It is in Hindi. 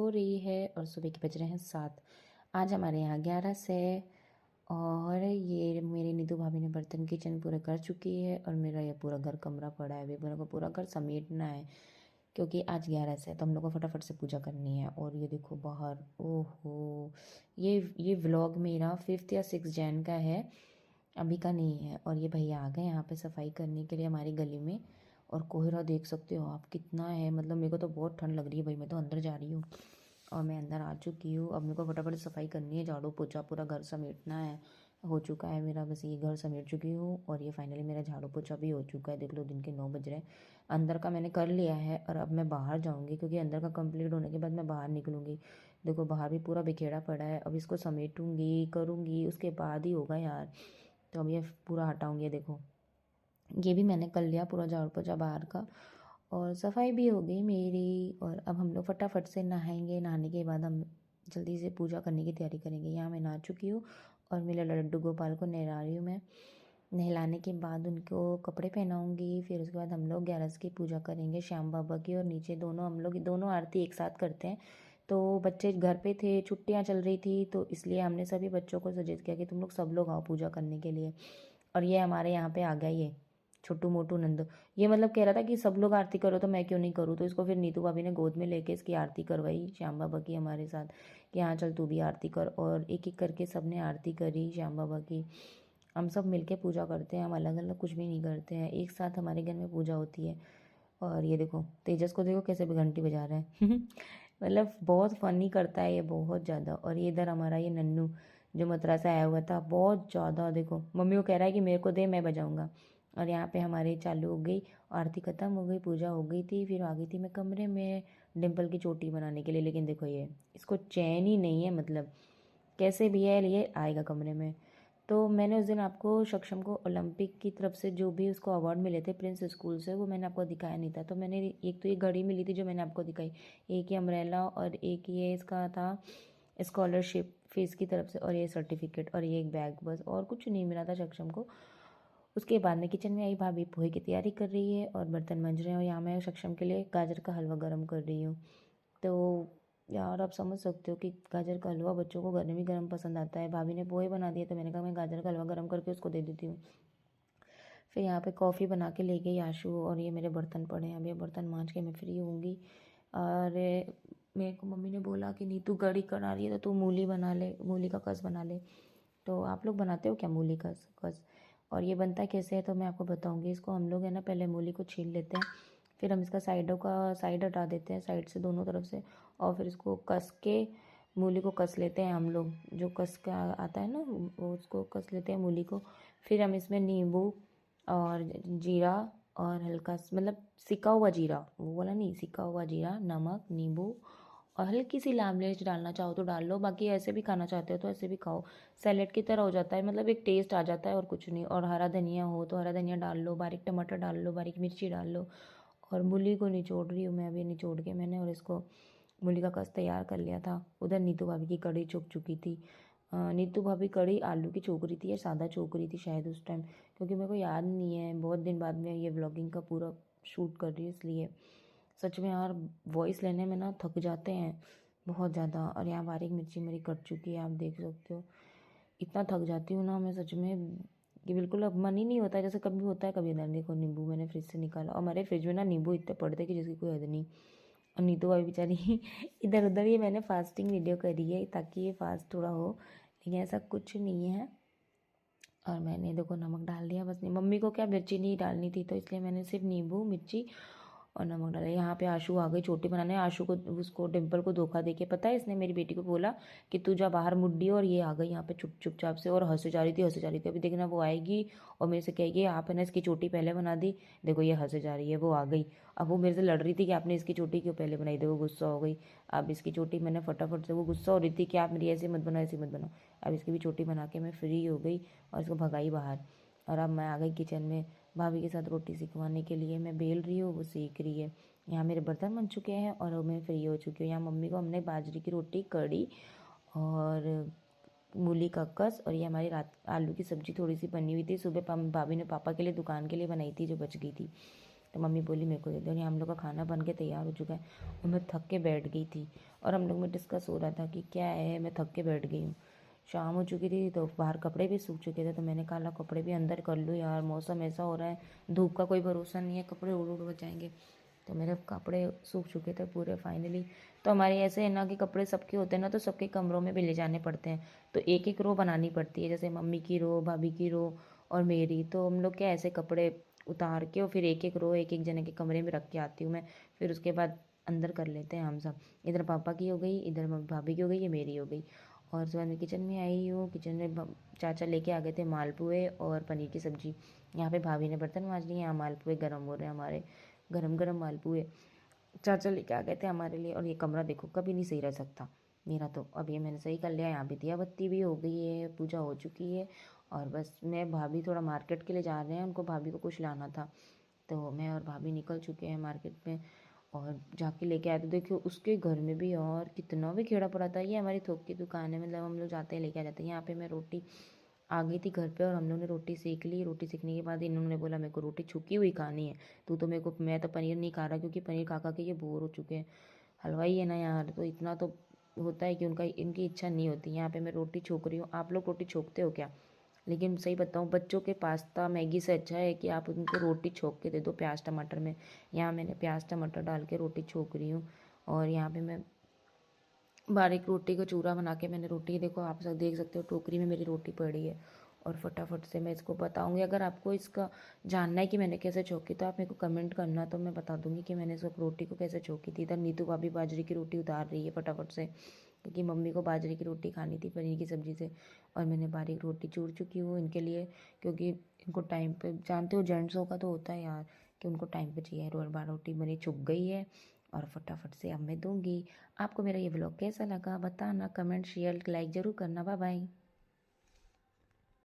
सो रही है और सुबह के बज रहे हैं 7। आज हमारे यहाँ 11 से और ये मेरी नीतू भाभी ने बर्तन किचन पूरा कर चुकी है और मेरा ये पूरा घर कमरा पड़ा है। अभी मेरे को पूरा घर समेटना है क्योंकि आज 11 से तो हम लोग को फटाफट से पूजा करनी है। और ये देखो बाहर, ओहो, ये व्लॉग मेरा 5 या 6 जैन का है, अभी का नहीं है। और ये भैया आ गए यहाँ पे सफाई करने के लिए हमारी गली में। और कोहरा देख सकते हो आप कितना है, मतलब मेरे को तो बहुत ठंड लग रही है भाई। मैं तो अंदर जा रही हूँ और मैं अंदर आ चुकी हूँ। अब मेरे को फटाफट सफाई करनी है, झाड़ू पोछा पूरा घर समेटना है। हो चुका है मेरा, बस ये घर समेट चुकी हूँ और ये फाइनली मेरा झाड़ू पोछा भी हो चुका है। देख लो दिन के 9 बज रहे हैं। अंदर का मैंने कर लिया है और अब मैं बाहर जाऊँगी क्योंकि अंदर का कंप्लीट होने के बाद मैं बाहर निकलूँगी। देखो बाहर भी पूरा बिखेरा पड़ा है, अब इसको समेटूँगी करूँगी उसके बाद ही होगा यार। तो अब ये पूरा हटाऊँगी। देखो ये भी मैंने कर लिया पूरा झाड़ू पोछा बाहर का और सफाई भी हो गई मेरी। और अब हम लोग फटाफट से नहाएंगे। नहाने के बाद हम जल्दी से पूजा करने की तैयारी करेंगे। यहाँ मैं नहा चुकी हूँ और मेरे लड्डू गोपाल को नहला रही हूँ मैं। नहलाने के बाद उनको कपड़े पहनाऊँगी, फिर उसके बाद हम लोग 11 की पूजा करेंगे श्याम बाबा की। और नीचे दोनों हम लोग दोनों आरती एक साथ करते हैं। तो बच्चे घर पे थे, छुट्टियाँ चल रही थी, तो इसलिए हमने सभी बच्चों को सजेस्ट किया कि तुम लोग सब लोग आओ पूजा करने के लिए। और ये हमारे यहाँ पे आ गया ये छोटू मोटू नंदू। ये मतलब कह रहा था कि सब लोग आरती करो तो मैं क्यों नहीं करूँ। तो इसको फिर नीतू भाभी ने गोद में लेके इसकी आरती करवाई श्याम बाबा की हमारे साथ कि हाँ चल तू भी आरती कर। और एक एक करके सब ने आरती करी श्याम बाबा की। हम सब मिलके पूजा करते हैं, हम अलग अलग कुछ भी नहीं करते हैं, एक साथ हमारे घर में पूजा होती है। और ये देखो तेजस को देखो कैसे भी घंटी बजा रहा है मतलब बहुत फनी करता है ये, बहुत ज़्यादा। और ये इधर हमारा ये नन्नू जो मथुरा से आया हुआ था, बहुत ज़्यादा। देखो मम्मी को कह रहा है कि मेरे को दे, मैं बजाऊंगा। और यहाँ पे हमारी चालू हो गई, आरती खत्म हो गई, पूजा हो गई थी। फिर आ गई थी मैं कमरे में डिम्पल की चोटी बनाने के लिए। लेकिन देखो ये इसको चैन ही नहीं है, मतलब कैसे भी है ये आएगा कमरे में। तो मैंने उस दिन आपको सक्षम को ओलंपिक की तरफ से जो भी उसको अवार्ड मिले थे प्रिंस स्कूल से, वो मैंने आपको दिखाया नहीं था। तो मैंने एक तो ये घड़ी मिली थी जो मैंने आपको दिखाई, एक ये अम्ब्रेला और एक ये इसका था स्कॉलरशिप फीस की तरफ से, और ये सर्टिफिकेट और ये एक बैग, बस और कुछ नहीं मिला था सक्षम को। उसके बाद में किचन में आई, भाभी पोहे की तैयारी कर रही है और बर्तन मंज रहे हैं। और यहाँ मैं सक्षम के लिए गाजर का हलवा गर्म कर रही हूँ। तो यार आप समझ सकते हो कि गाजर का हलवा बच्चों को गर्म ही गर्म पसंद आता है। भाभी ने पोहे बना दिए तो मैंने कहा मैं गाजर का हलवा गर्म करके उसको दे देती हूँ। फिर यहाँ पे कॉफ़ी बना के ले गई आशू। और ये मेरे बर्तन पड़े हैं, अभी बर्तन मांज के मैं फ्री होंगी। और मेरे को मम्मी ने बोला कि नीतू कढ़ी करा रही है तो तू मूली बना ले, मूली का कस बना ले। तो आप लोग बनाते हो क्या मूली का कस? और ये बनता कैसे है तो मैं आपको बताऊंगी। इसको हम लोग है ना पहले मूली को छील लेते हैं, फिर हम इसका साइड हटा देते हैं, साइड से दोनों तरफ से। और फिर इसको कस के मूली को कस लेते हैं हम लोग, जो कस का आता है ना वो उसको कस लेते हैं मूली को। फिर हम इसमें नींबू और जीरा और हल्का मतलब सिका हुआ जीरा, वो वाला नहीं, सिका हुआ जीरा, नमक, नींबू और हल्की सी लाल मिर्च डालना चाहो तो डाल लो, बाकी ऐसे भी खाना चाहते हो तो ऐसे भी खाओ। सैलेड की तरह हो जाता है, मतलब एक टेस्ट आ जाता है और कुछ नहीं। और हरा धनिया हो तो हरा धनिया डाल लो, बारीक टमाटर डाल लो, बारीक मिर्ची डाल लो। और मूली को निचोड़ रही हूँ मैं अभी, निचोड़ के मैंने और इसको मूली का कस तैयार कर लिया था। उधर नीतू भाभी की कढ़ी चुक चुकी थी। नीतू भाभी कढ़ी आलू की चोक रही थी या सादा चोक रही थी शायद उस टाइम, क्योंकि मेरे को याद नहीं है, बहुत दिन बाद में ये व्लॉगिंग का पूरा शूट कर रही है इसलिए। सच में यार वॉइस लेने में ना थक जाते हैं बहुत ज़्यादा। और यहाँ बारीक मिर्ची मेरी कट चुकी है, आप देख सकते हो। इतना थक जाती हूँ ना मैं सच में कि बिल्कुल अब मन ही नहीं होता है, जैसे कभी होता है कभी इधर। देखो नींबू मैंने फ्रिज से निकाला और हमारे फ्रिज में ना नींबू इतने पड़ते कि जिसकी कोई हद नहीं। और नीतू भाई बेचारी इधर उधर, ये मैंने फास्टिंग वीडियो करी है ताकि ये फास्ट थोड़ा हो, लेकिन ऐसा कुछ नहीं है। और मैंने देखो नमक डाल दिया, बस नहीं, मम्मी को क्या मिर्ची नहीं डालनी थी तो इसलिए मैंने सिर्फ नींबू मिर्ची और नमक डाला। यहाँ पे आशू आ गई चोटी बनाने। आशू को उसको डिम्पल को धोखा देके, पता है इसने मेरी बेटी को बोला कि तू जा बाहर मुड्डी, और ये आ गई यहाँ पे चुपचाप से और हंसे जा रही थी, हंसे जा रही थी। अभी देखना वो आएगी और मेरे से कहेगी आप है ना इसकी चोटी पहले बना दी। देखो ये हंसे जा रही है, वो आ गई। अब वो मेरे से लड़ रही थी कि आपने इसकी चोटी क्यों पहले बनाई, देखो गुस्सा हो गई। अब इसकी चोटी मैंने फटाफट से, वो गुस्सा हो रही थी कि आप मेरी ऐसे मत बनाओ, ऐसे मत बनाओ। अब इसकी भी चोटी बना के मैं फ्री हो गई और इसको भगाई बाहर। और अब मैं आ गई किचन में भाभी के साथ रोटी सिखवाने के लिए। मैं बेल रही हूँ, वो सीख रही है। यहाँ मेरे बर्तन बन चुके हैं और मैं फ्री हो चुकी हूँ। यहाँ मम्मी को हमने बाजरे की रोटी, कढ़ी और मूली का कस, और ये हमारी रात आलू की सब्जी थोड़ी सी बनी हुई थी, सुबह भाभी ने पापा के लिए दुकान के लिए बनाई थी जो बच गई थी, तो मम्मी बोली मेरे को दे दो। यहाँ हम लोग का खाना बन के तैयार हो चुका है और मैं थक के बैठ गई थी। और हम लोग में डिस्कस हो रहा था कि क्या है, मैं थक के बैठ गई हूँ। शाम हो चुकी थी तो बाहर कपड़े भी सूख चुके थे, तो मैंने कहा ला कपड़े भी अंदर कर लूँ यार, मौसम ऐसा हो रहा है, धूप का कोई भरोसा नहीं है, कपड़े उड़ उड़ हो जाएंगे। तो मेरे कपड़े सूख चुके थे पूरे फाइनली। तो हमारे ऐसे है ना कि कपड़े सबके होते हैं ना, तो सबके कमरों में भी ले जाने पड़ते हैं, तो एक एक रो बनानी पड़ती है, जैसे मम्मी की रो, भाभी की रो और मेरी। तो हम लोग क्या ऐसे कपड़े उतार के और फिर एक एक रो एक एक जने के कमरे में रख के आती हूँ मैं, फिर उसके बाद अंदर कर लेते हैं हम सब। इधर पापा की हो गई, इधर भाभी की हो गई, ये मेरी हो गई। और उसके बाद मैं किचन में आई हूँ। किचन में चाचा लेके आ गए थे मालपुए और पनीर की सब्जी। यहाँ पे भाभी ने बर्तन मांज लिए, यहाँ मालपुए गर्म हो रहे हैं हमारे, गरम गरम मालपुए चाचा लेके आ गए थे हमारे लिए। और ये कमरा देखो कभी नहीं सही रह सकता मेरा, तो अब ये मैंने सही कर लिया। यहाँ पे दिया बत्ती भी हो गई है, पूजा हो चुकी है। और बस मैं भाभी थोड़ा मार्केट के लिए जा रहे हैं, उनको भाभी को कुछ लाना था, तो मैं और भाभी निकल चुके हैं मार्केट में और जाके लेके आए। तो देखियो उसके घर में भी और कितना भी खेड़ा पड़ा था। ये हमारी थोक की दुकान है, मतलब हम लोग जाते हैं लेके आ जाते हैं। यहाँ पे मैं रोटी आ गई थी घर पे और हम लोग ने रोटी सेक ली। रोटी सेकने के बाद इन्होंने बोला मेरे को रोटी छुकी हुई खानी है, तू तो मेरे को, मैं तो पनीर नहीं खा रहा क्योंकि पनीर खा खा के ये बोर हो चुके हैं। हलवाई है ना यार, तो इतना तो होता है कि उनका इनकी इच्छा नहीं होती। यहाँ पे मैं रोटी छोक रही हूँ, आप लोग रोटी छोकते हो क्या? लेकिन सही बताऊँ, बच्चों के पास्ता मैगी से अच्छा है कि आप उनको रोटी छोक के दे दो प्याज टमाटर में। यहाँ मैंने प्याज टमाटर डाल के रोटी छोक रही हूँ। और यहाँ पे मैं बारीक रोटी का चूरा बना के मैंने रोटी, देखो आप सब देख सकते हो टोकरी में मेरी रोटी पड़ी है। और फटाफट से मैं इसको बताऊंगी। अगर आपको इसका जानना है कि मैंने कैसे चौकी, तो आप मेरे को कमेंट करना, तो मैं बता दूंगी कि मैंने इस रोटी को कैसे चौकी थी। इधर नीतू भाभी बाजरे की रोटी उतार रही है फटाफट से, क्योंकि मम्मी को बाजरे की रोटी खानी थी पनीर की सब्ज़ी से। और मैंने बारीक रोटी चूर चुकी हूँ इनके लिए, क्योंकि इनको टाइम पे, जानते हो जेंट्सों का तो होता है यार कि उनको टाइम पे चाहिए। रोटी बनी छुप गई है और फटाफट से अब मैं दूंगी। आपको मेरा ये व्लॉग कैसा लगा बताना, कमेंट शेयर लाइक ज़रूर करना। Bye bye.